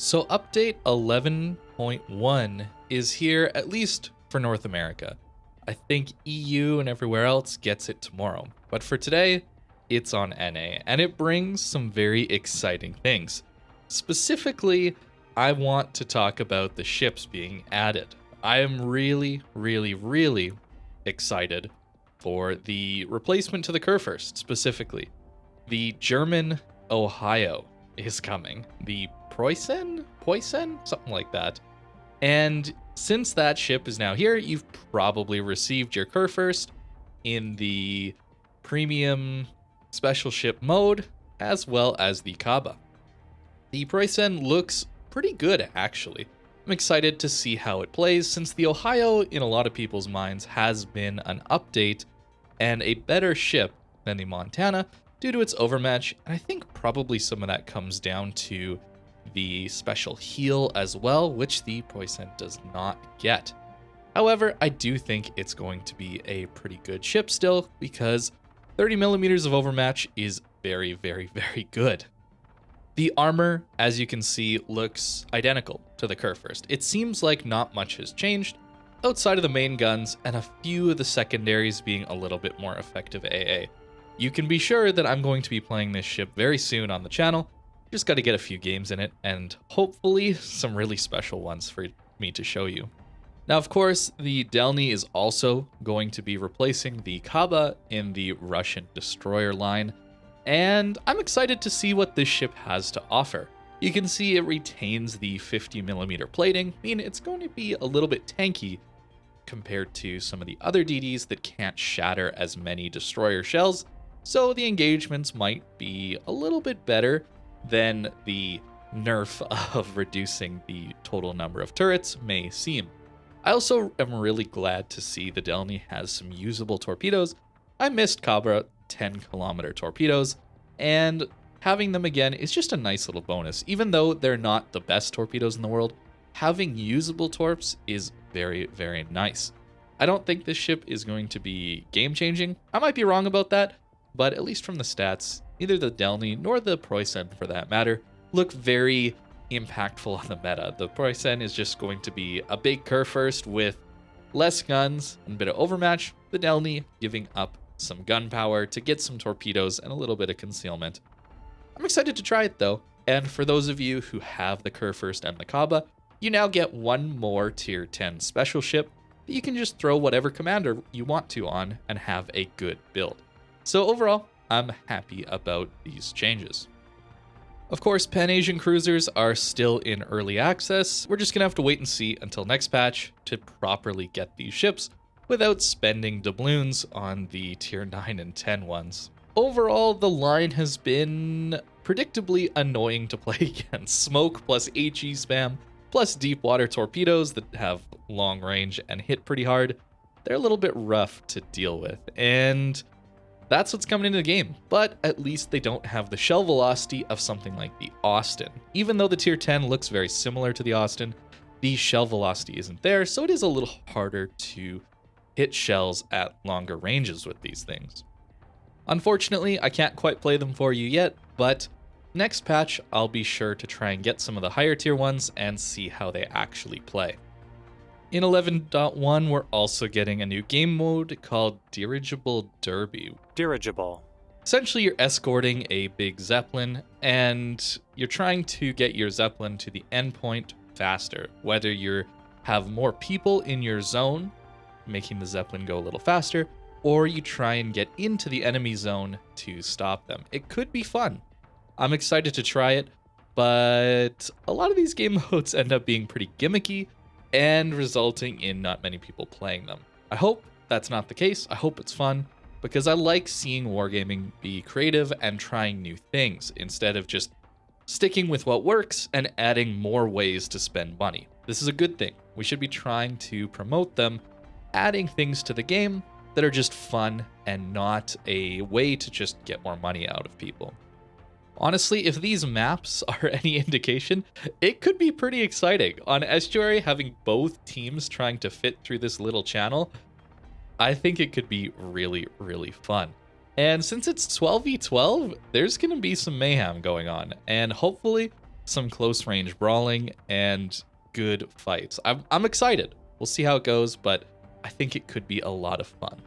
So update 11.1 is here, at least for North America. I think EU and everywhere else gets it tomorrow. But for today, it's on NA, and it brings some very exciting things. Specifically, I want to talk about the ships being added. I am really excited for the replacement to the Kurfürst, specifically. The German Ohio is coming. The Preussen, something like that. And since that ship is now here, you've probably received your Kurfürst in the premium special ship mode, as well as the Kaba. The Preussen looks pretty good, actually. I'm excited to see how it plays, since the Ohio, in a lot of people's minds, has been an update and a better ship than the Montana due to its overmatch, and I think probably some of that comes down to the special heal as well, which the Preussen does not get. However, I do think it's going to be a pretty good ship still, because 30 millimeters of overmatch is very good. The armor, as you can see, looks identical to the Kurfürst. It seems like not much has changed, outside of the main guns and a few of the secondaries being a little bit more effective AA. You can be sure that I'm going to be playing this ship very soon on the channel. Just got to get a few games in it, and hopefully some really special ones for me to show you. Now, of course, the Delny is also going to be replacing the Kaba in the Russian destroyer line, and I'm excited to see what this ship has to offer. You can see it retains the 50mm plating. I mean, it's going to be a little bit tanky compared to some of the other DDs that can't shatter as many destroyer shells, so the engagements might be a little bit better than the nerf of reducing the total number of turrets may seem. I also am really glad to see the Delny has some usable torpedoes. I missed Cabra 10km torpedoes, and having them again is just a nice little bonus. Even though they're not the best torpedoes in the world, having usable torps is very nice. I don't think this ship is going to be game-changing. I might be wrong about that, but at least from the stats, neither the Delny nor the Preussen, for that matter, look very impactful on the meta. The Preussen is just going to be a big Kurfürst with less guns and a bit of overmatch. The Delny giving up some gun power to get some torpedoes and a little bit of concealment. I'm excited to try it though, and for those of you who have the Kurfürst and the Kaba, you now get one more tier 10 special ship that you can just throw whatever commander you want to on and have a good build. So overall, I'm happy about these changes. Of course, Pan-Asian cruisers are still in early access. We're just gonna have to wait and see until next patch to properly get these ships without spending doubloons on the tier 9 and 10 ones. Overall, the line has been predictably annoying to play against. Smoke plus HE spam plus deep water torpedoes that have long range and hit pretty hard. They're a little bit rough to deal with, and that's what's coming into the game, but at least they don't have the shell velocity of something like the Austin. Even though the tier 10 looks very similar to the Austin, the shell velocity isn't there, so it is a little harder to hit shells at longer ranges with these things. Unfortunately, I can't quite play them for you yet, but next patch I'll be sure to try and get some of the higher tier ones and see how they actually play. In 11.1, we're also getting a new game mode called Dirigible Derby. Dirigible. Essentially, you're escorting a big Zeppelin, and you're trying to get your Zeppelin to the endpoint faster. Whether you have more people in your zone, making the Zeppelin go a little faster, or you try and get into the enemy zone to stop them. It could be fun. I'm excited to try it, but a lot of these game modes end up being pretty gimmicky and resulting in not many people playing them. I hope that's not the case. I hope it's fun, because I like seeing wargaming be creative and trying new things instead of just sticking with what works and adding more ways to spend money. This is a good thing. We should be trying to promote them, adding things to the game that are just fun and not a way to just get more money out of people. Honestly, if these maps are any indication, it could be pretty exciting. On Estuary, having both teams trying to fit through this little channel, I think it could be really fun. And since it's 12v12, there's going to be some mayhem going on, and hopefully some close range brawling and good fights. I'm excited. We'll see how it goes, but I think it could be a lot of fun.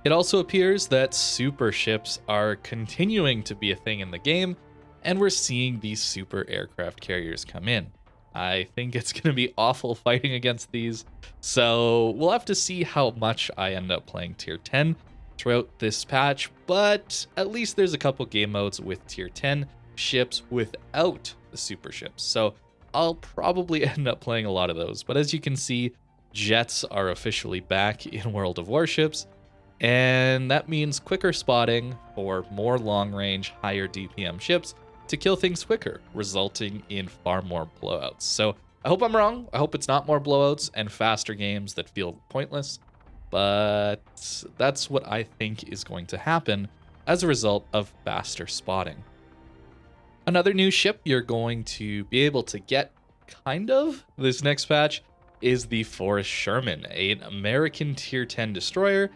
It also appears that super ships are continuing to be a thing in the game, and we're seeing these super aircraft carriers come in. I think it's going to be awful fighting against these, so we'll have to see how much I end up playing tier 10 throughout this patch, but at least there's a couple game modes with tier 10 ships without the super ships, so I'll probably end up playing a lot of those. But as you can see, jets are officially back in World of Warships, and that means quicker spotting for more long-range, higher DPM ships to kill things quicker, resulting in far more blowouts. So I hope I'm wrong. I hope it's not more blowouts and faster games that feel pointless, but that's what I think is going to happen as a result of faster spotting. Another new ship you're going to be able to get, kind of, this next patch is the Forrest Sherman, an American tier 10 destroyer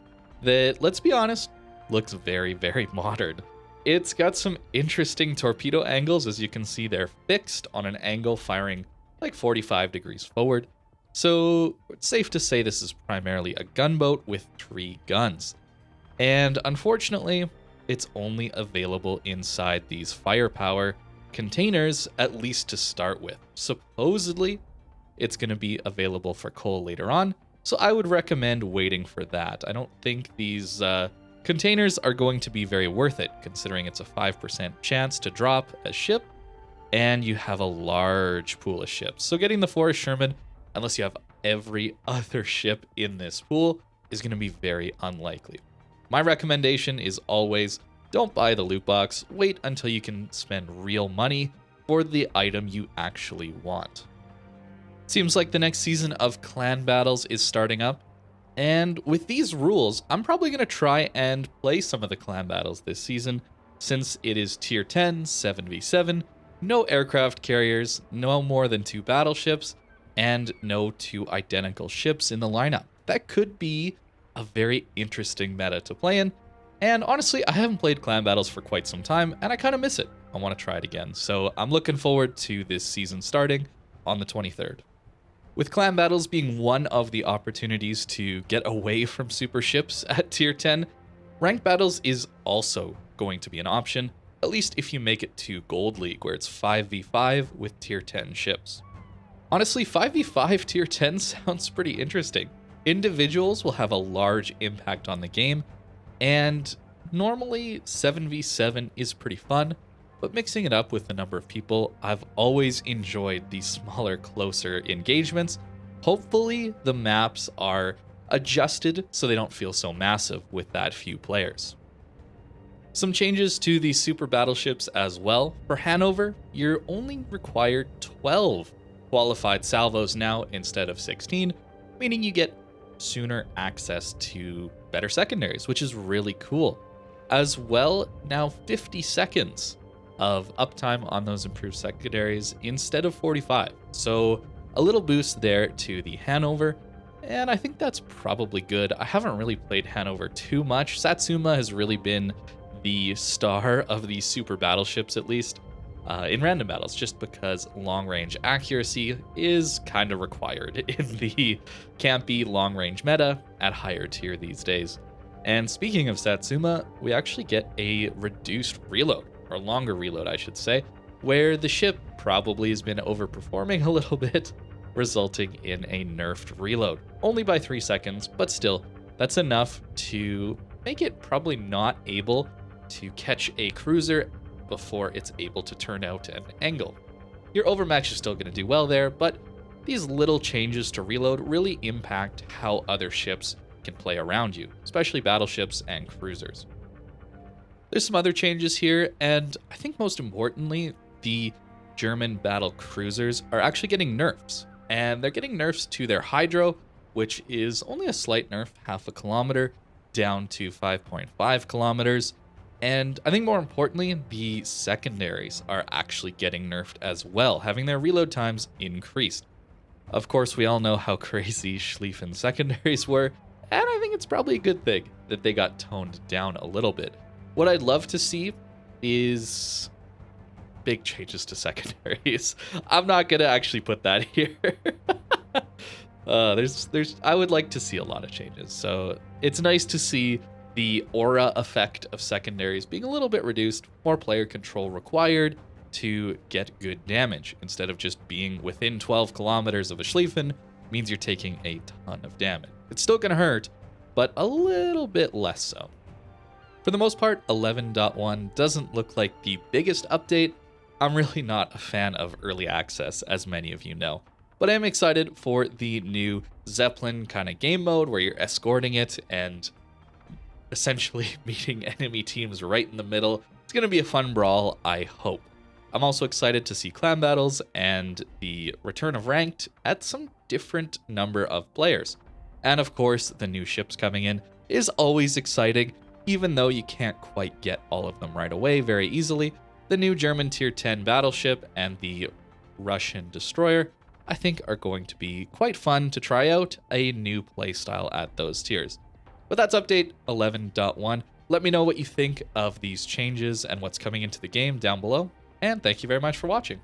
that, let's be honest, looks very, very modern. It's got some interesting torpedo angles. As you can see, they're fixed on an angle firing like 45 degrees forward. So it's safe to say this is primarily a gunboat with 3 guns. And unfortunately, it's only available inside these firepower containers, at least to start with. Supposedly, it's going to be available for coal later on, so I would recommend waiting for that. I don't think these containers are going to be very worth it, considering it's a 5% chance to drop a ship, and you have a large pool of ships. So getting the Forrest Sherman, unless you have every other ship in this pool, is going to be very unlikely. My recommendation is always don't buy the loot box. Wait until you can spend real money for the item you actually want. Seems like the next season of clan battles is starting up, and with these rules, I'm probably going to try and play some of the clan battles this season, since it is tier 10, 7v7, no aircraft carriers, no more than 2 battleships, and no 2 identical ships in the lineup. That could be a very interesting meta to play in, and honestly, I haven't played clan battles for quite some time, and I kind of miss it. I want to try it again, so I'm looking forward to this season starting on the 23rd. With clan battles being one of the opportunities to get away from super ships at tier 10, ranked battles is also going to be an option, at least if you make it to Gold League, where it's 5v5 with tier 10 ships. Honestly, 5v5 tier 10 sounds pretty interesting. Individuals will have a large impact on the game, and normally 7v7 is pretty fun, but mixing it up with a number of people, I've always enjoyed these smaller, closer engagements. Hopefully the maps are adjusted so they don't feel so massive with that few players. Some changes to the super battleships as well. For Hanover, you're only required 12 qualified salvos now instead of 16, meaning you get sooner access to better secondaries, which is really cool. As well, now 50 seconds of uptime on those improved secondaries instead of 45. So a little boost there to the Hanover, and I think that's probably good. I haven't really played Hanover too much. Satsuma has really been the star of these super battleships, at least in random battles, just because long-range accuracy is kind of required in the campy long-range meta at higher tier these days. And speaking of Satsuma, we actually get a reduced reload, or longer reload, I should say, where the ship probably has been overperforming a little bit, resulting in a nerfed reload. Only by 3 seconds, but still, that's enough to make it probably not able to catch a cruiser before it's able to turn out an angle. Your overmatch is still going to do well there, but these little changes to reload really impact how other ships can play around you, especially battleships and cruisers. There's some other changes here, and I think most importantly, the German battle cruisers are actually getting nerfs, and they're getting nerfs to their hydro, which is only a slight nerf, 0.5 kilometer down to 5.5 kilometers. And I think more importantly, the secondaries are actually getting nerfed as well, having their reload times increased. Of course, we all know how crazy Schlieffen secondaries were, and I think it's probably a good thing that they got toned down a little bit. What I'd love to see is big changes to secondaries. I'm not gonna actually put that here. I would like to see a lot of changes. So it's nice to see the aura effect of secondaries being a little bit reduced, more player control required to get good damage. Instead of just being within 12 kilometers of a Schlieffen, means you're taking a ton of damage. It's still gonna hurt, but a little bit less so. For the most part, 11.1 doesn't look like the biggest update. I'm really not a fan of early access, as many of you know. But I am excited for the new Zeppelin kind of game mode where you're escorting it and essentially meeting enemy teams right in the middle. It's going to be a fun brawl, I hope. I'm also excited to see clan battles and the return of ranked at some different number of players. And of course, the new ships coming in is always exciting, even though you can't quite get all of them right away very easily. The new German Tier 10 battleship and the Russian destroyer, I think, are going to be quite fun to try out a new playstyle at those tiers. But that's update 11.1. Let me know what you think of these changes and what's coming into the game down below, and thank you very much for watching.